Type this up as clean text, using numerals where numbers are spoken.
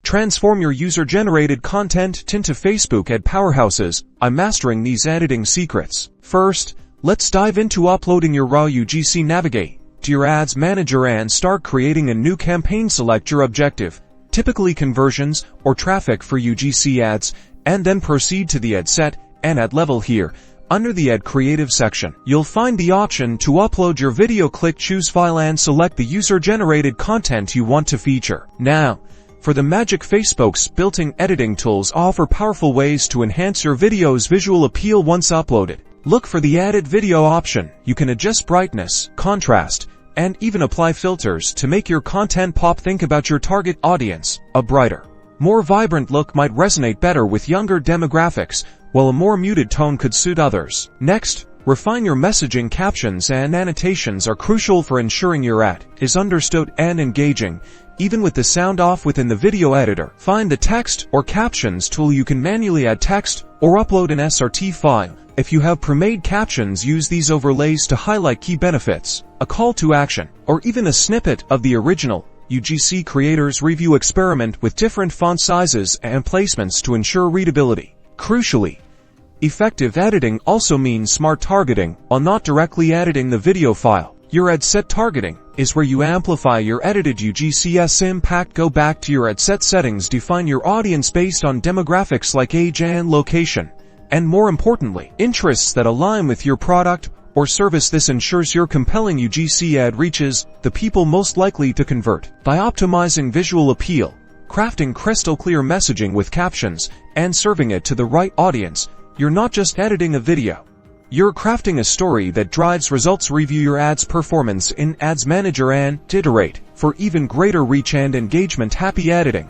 Transform your user-generated content into Facebook ad powerhouses. I'm mastering these editing secrets. First, let's dive into uploading your raw UGC. Navigate to your Ads Manager and start creating a new campaign. Select your objective, typically conversions or traffic for UGC ads, and then proceed to the ad set and ad level. Here, under the Ad Creative section, you'll find the option to upload your video. Click Choose File and select the user-generated content you want to feature. Now, for the magic, Facebook's built-in editing tools offer powerful ways to enhance your video's visual appeal. Once uploaded, look for the added video option. You can adjust brightness, contrast, and even apply filters to make your content pop. Think about your target audience. A brighter, more vibrant look might resonate better with younger demographics, while a more muted tone could suit others. Next, refine your messaging. Captions and annotations are crucial for ensuring your ad is understood and engaging, even with the sound off. Within the video editor, find the Text or Captions tool. You can manually add text or upload an SRT file. If you have pre-made captions, use these overlays to highlight key benefits, a call to action, or even a snippet of the original UGC. Creators review. Experiment with different font sizes and placements to ensure readability. Crucially, effective editing also means smart targeting. While not directly editing the video file, your ad set targeting is where you amplify your edited UGC's impact. Go back to your ad set settings, define your audience based on demographics like age and location, and more importantly, interests that align with your product or service. This ensures your compelling UGC ad reaches the people most likely to convert. By optimizing visual appeal, crafting crystal clear messaging with captions, and serving it to the right audience, you're not just editing a video, you're crafting a story that drives results. Review your ads performance in Ads Manager and Iterate for even greater reach and engagement. Happy editing!